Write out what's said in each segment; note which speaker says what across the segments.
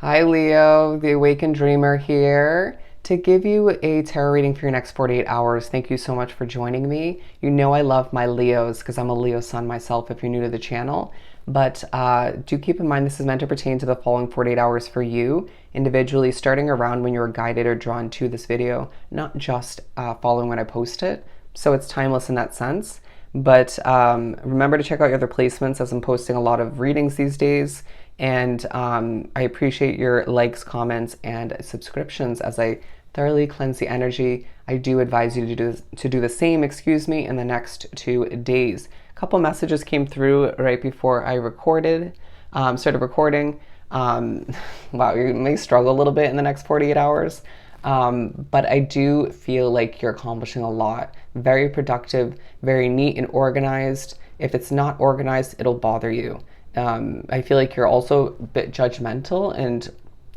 Speaker 1: Hi Leo, the Awakened Dreamer here to give you a tarot reading for your next 48 hours. Thank you so much for joining me. You know I love my Leos because I'm a Leo sun myself if you're new to the channel. But do keep in mind this is meant to pertain to the following 48 hours for you individually, starting around when you were guided or drawn to this video, not just following when I post it. So it's timeless in that sense. But remember to check out your other placements as I'm posting a lot of readings these days. And I appreciate your likes, comments, and subscriptions as I thoroughly cleanse the energy. I do advise you to do the same, in the next 2 days. A couple messages came through right before I started recording. Wow, you may struggle a little bit in the next 48 hours. But I do feel like you're accomplishing a lot. Very productive, very neat and organized. If it's not organized, it'll bother you. I feel like you're also a bit judgmental and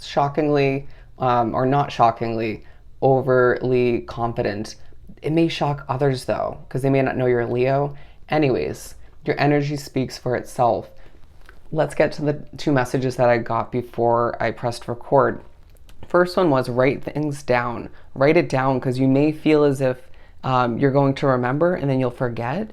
Speaker 1: shockingly, or not shockingly, overly confident. It may shock others though, because they may not know you're a Leo. Anyways, your energy speaks for itself. Let's get to the two messages that I got before I pressed record. First one was write things down. Write it down because you may feel as if you're going to remember and then you'll forget.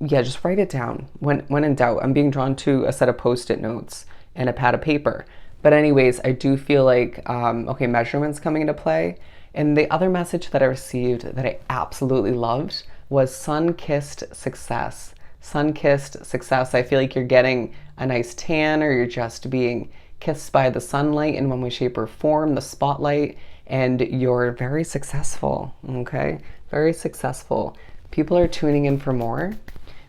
Speaker 1: Yeah, just write it down when in doubt. I'm being drawn to a set of post-it notes and a pad of paper. But anyways, I do feel like, okay, measurements coming into play. And the other message that I received that I absolutely loved was sun-kissed success. Sun-kissed success. I feel like you're getting a nice tan or you're just being kissed by the sunlight in one way, shape, or form, the spotlight, and you're very successful, okay? Very successful. People are tuning in for more.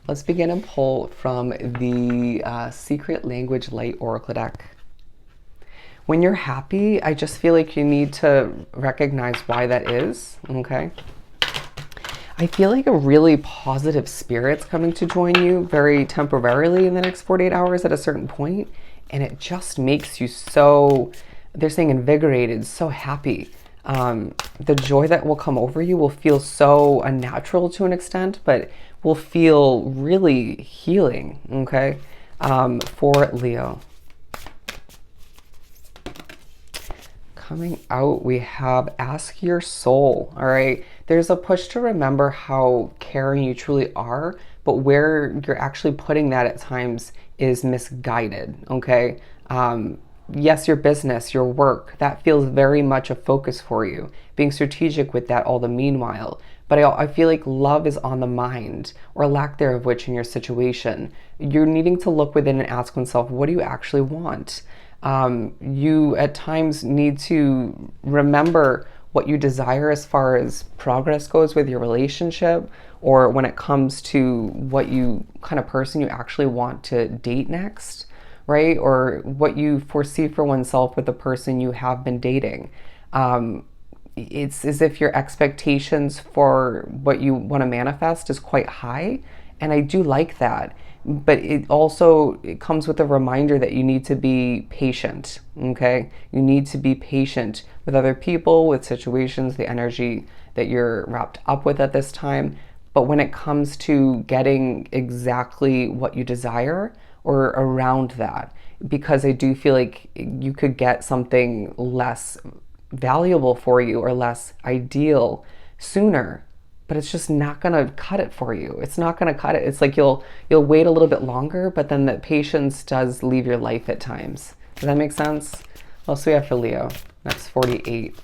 Speaker 1: Let's begin and pull from the Secret Language Light Oracle deck. When you're happy, I just feel like you need to recognize why that is, okay? I feel like a really positive spirit's coming to join you very temporarily in the next 48 hours at a certain point, and it just makes you so, they're saying invigorated, so happy. The joy that will come over you will feel so unnatural to an extent, but will feel really healing, okay? For Leo. Coming out, we have ask your soul, all right? There's a push to remember how caring you truly are, but where you're actually putting that at times is misguided, okay? Yes, your business, your work, that feels very much a focus for you. Being strategic with that all the meanwhile. But I feel like love is on the mind, or lack thereof which in your situation. You're needing to look within and ask oneself, what do you actually want? You at times need to remember what you desire as far as progress goes with your relationship, or when it comes to what you kind of person you actually want to date next, right? Or what you foresee for oneself with the person you have been dating. It's as if your expectations for what you want to manifest is quite high, and I do like that. But it comes with a reminder that you need to be patient, okay? You need to be patient with other people, with situations, the energy that you're wrapped up with at this time. But when it comes to getting exactly what you desire or around that, because I do feel like you could get something less valuable for you or less ideal sooner, but it's just not gonna cut it for you. It's not gonna cut it. It's like you'll wait a little bit longer, but then the patience does leave your life at times. Does that make sense? What else do we have for Leo? Next 48.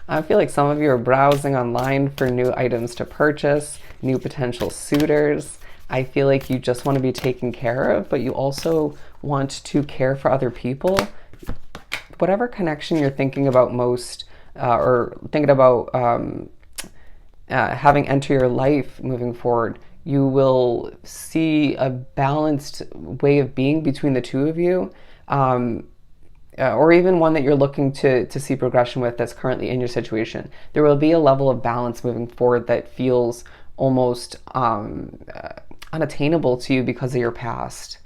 Speaker 1: I feel like some of you are browsing online for new items to purchase, new potential suitors. I feel like you just want to be taken care of, but you also want to care for other people. Whatever connection you're thinking about most, or thinking about having enter your life moving forward, you will see a balanced way of being between the two of you, or even one that you're looking to see progression with that's currently in your situation. There will be a level of balance moving forward that feels almost unattainable to you because of your past.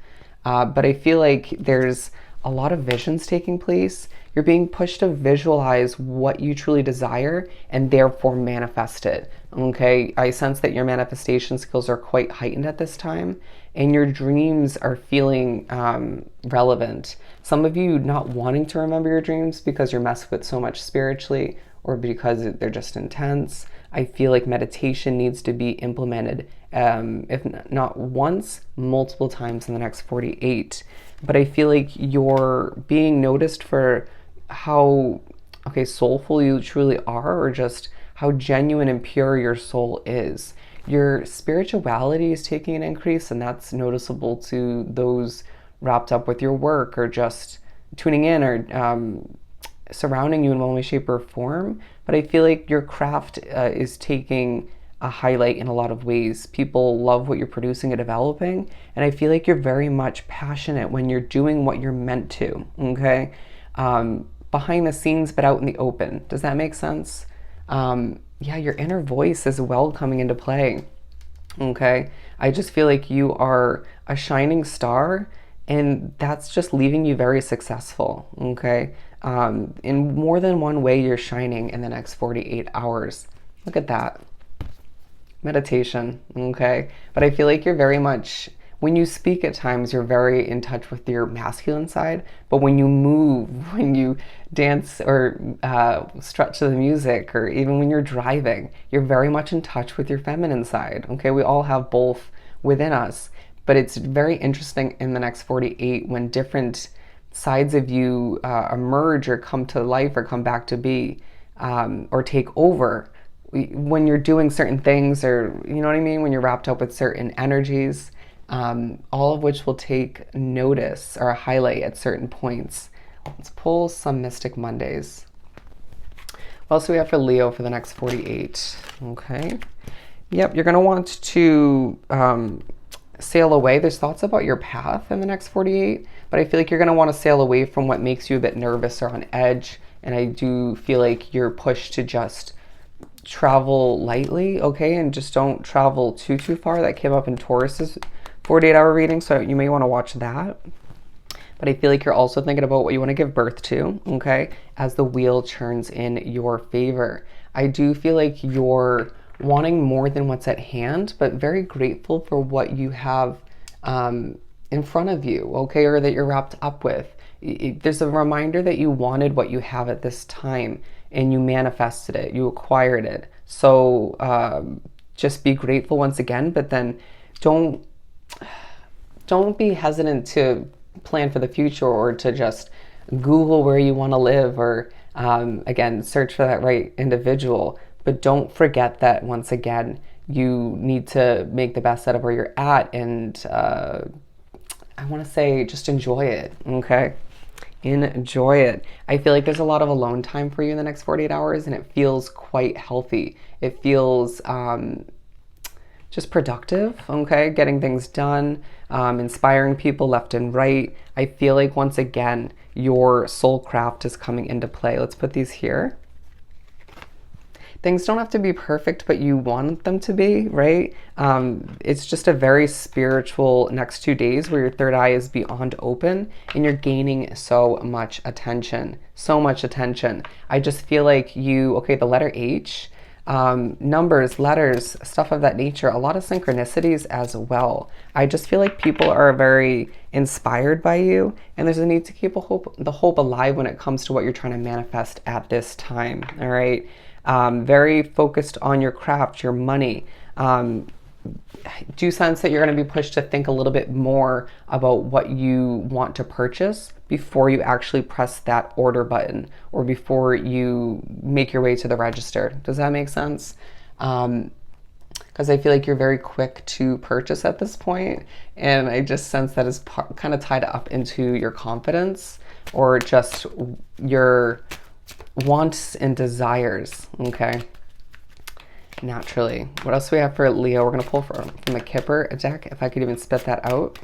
Speaker 1: But I feel like there's a lot of visions taking place. You're being pushed to visualize what you truly desire and therefore manifest it. Okay, I sense that your manifestation skills are quite heightened at this time, and your dreams are feeling relevant. Some of you not wanting to remember your dreams because you're messed with so much spiritually, or because they're just intense. I feel like meditation needs to be implemented, if not once, multiple times in the next 48. But I feel like you're being noticed for how, okay, soulful you truly are, or just how genuine and pure your soul is. Your spirituality is taking an increase, and that's noticeable to those wrapped up with your work, or just tuning in, or surrounding you in one way, shape, or form. But I feel like your craft is taking a highlight in a lot of ways. People love what you're producing and developing, and I feel like you're very much passionate when you're doing what you're meant to, okay? Behind the scenes, but out in the open. Does that make sense? Yeah, your inner voice is well coming into play, okay? I just feel like you are a shining star, and that's just leaving you very successful, okay? In more than one way, you're shining in the next 48 hours. Look at that. Meditation, okay? But I feel like you're very much, when you speak at times, you're very in touch with your masculine side, but when you move, when you dance or strut to the music, or even when you're driving, you're very much in touch with your feminine side, okay? We all have both within us, but it's very interesting in the next 48 when different sides of you emerge, or come to life, or come back to be, or take over when you're doing certain things, or you know what I mean, when you're wrapped up with certain energies, all of which will take notice or a highlight at certain points. Let's pull some Mystic Mondays. What else do we have for Leo for the next 48? Okay. Yep, you're going to want to sail away. There's thoughts about your path in the next 48, but I feel like you're going to want to sail away from what makes you a bit nervous or on edge. And I do feel like you're pushed to just travel lightly, okay? And just don't travel too far. That came up in Taurus's 48-hour reading, so you may want to watch that. But I feel like you're also thinking about what you want to give birth to, okay, as the wheel turns in your favor. I do feel like you're wanting more than what's at hand, but very grateful for what you have in front of you, okay, or that you're wrapped up with. There's a reminder that you wanted what you have at this time, and you manifested it, you acquired it. So just be grateful once again, but then don't be hesitant to plan for the future, or to just Google where you want to live, or again, search for that right individual. But don't forget that, once again, you need to make the best out of where you're at, and I want to say just enjoy it, okay? Enjoy it. I feel like there's a lot of alone time for you in the next 48 hours, and it feels quite healthy. It feels just productive, okay? Getting things done, inspiring people left and right. I feel like, once again, your soul craft is coming into play. Let's put these here. Things don't have to be perfect, but you want them to be, right? It's just a very spiritual next 2 days where your third eye is beyond open, and you're gaining so much attention, so much attention. I just feel like okay, the letter H, numbers, letters, stuff of that nature, a lot of synchronicities as well. I just feel like people are very inspired by you, and there's a need to keep the hope alive when it comes to what you're trying to manifest at this time, all right? Very focused on your craft, your money. Do sense that you're going to be pushed to think a little bit more about what you want to purchase before you actually press that order button, or before you make your way to the register. Does that make sense? Because I feel like you're very quick to purchase at this point, and I just sense that is kind of tied up into your confidence, or just your wants and desires, okay? Naturally. What else do we have for Leo? We're going to pull from the Kipper deck, if I could even spit that out.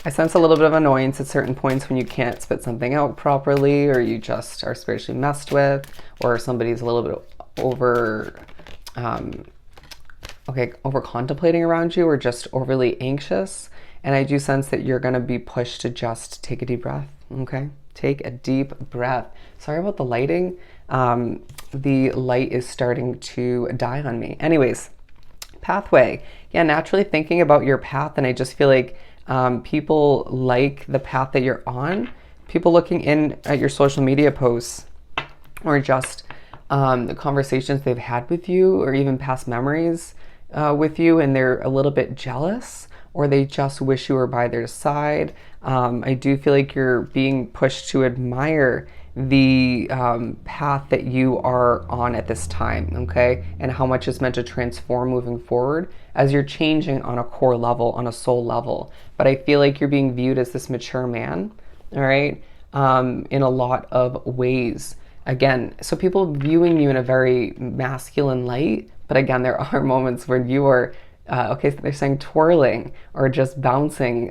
Speaker 1: I sense a little bit of annoyance at certain points when you can't spit something out properly, or you just are spiritually messed with, or somebody's a little bit over contemplating around you, or just overly anxious. And I do sense that you're going to be pushed to just take a deep breath, okay? Take a deep breath. Sorry about the lighting. The light is starting to die on me. Anyways, pathway. Yeah, naturally thinking about your path, and I just feel like people like the path that you're on. People looking in at your social media posts, or just the conversations they've had with you, or even past memories with you, and they're a little bit jealous, or they just wish you were by their side. I do feel like you're being pushed to admire the path that you are on at this time, okay? And how much it's meant to transform moving forward as you're changing on a core level, on a soul level. But I feel like you're being viewed as this mature man, all right, in a lot of ways. Again, so people viewing you in a very masculine light, but again, there are moments when you are okay, so they're saying twirling or just bouncing,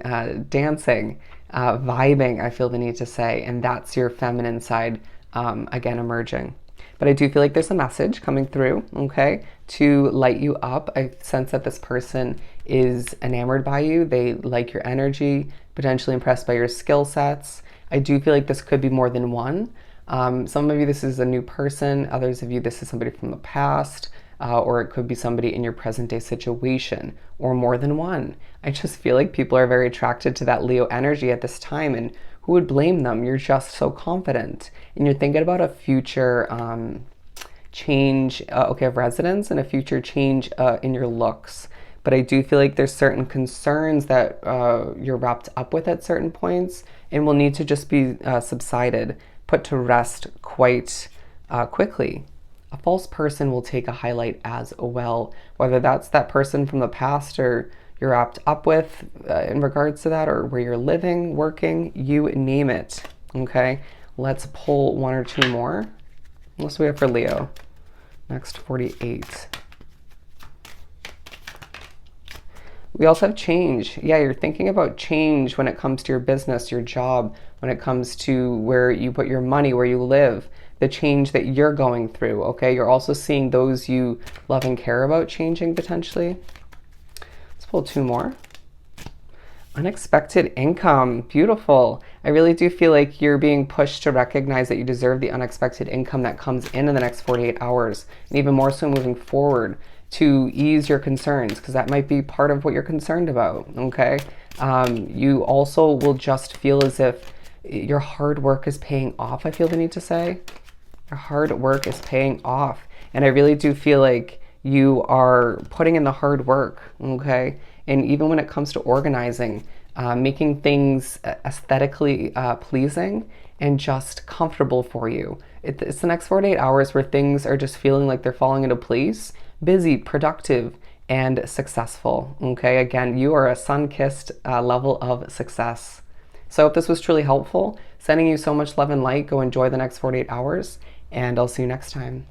Speaker 1: dancing, vibing, I feel the need to say, and that's your feminine side, again, emerging. But I do feel like there's a message coming through, okay, to light you up. I sense that this person is enamored by you. They like your energy, potentially impressed by your skill sets. I do feel like this could be more than one. Some of you, this is a new person. Others of you, this is somebody from the past. Or it could be somebody in your present day situation, or more than one. I just feel like people are very attracted to that Leo energy at this time, and who would blame them? You're just so confident, and you're thinking about a future change, of residence, and a future change in your looks. But I do feel like there's certain concerns that you're wrapped up with at certain points, and will need to just be subsided, put to rest quite quickly. A false person will take a highlight as well, whether that's that person from the past or you're wrapped up with in regards to that, or where you're living, working, you name it. Okay, let's pull one or two more. What do we have for Leo? Next 48. We also have change. Yeah, you're thinking about change when it comes to your business, your job, when it comes to where you put your money, where you live, the change that you're going through, okay? You're also seeing those you love and care about changing potentially. Let's pull two more. Unexpected income. Beautiful. I really do feel like you're being pushed to recognize that you deserve the unexpected income that comes in the next 48 hours, and even more so moving forward, to ease your concerns, because that might be part of what you're concerned about, okay? You also will just feel as if your hard work is paying off, I feel the need to say. Your hard work is paying off. And I really do feel like you are putting in the hard work, okay? And even when it comes to organizing, making things aesthetically pleasing and just comfortable for you. It's the next 48 hours where things are just feeling like they're falling into place, busy, productive, and successful, okay? Again, you are a sun-kissed level of success. So if this was truly helpful, sending you so much love and light. Go enjoy the next 48 hours, and I'll see you next time.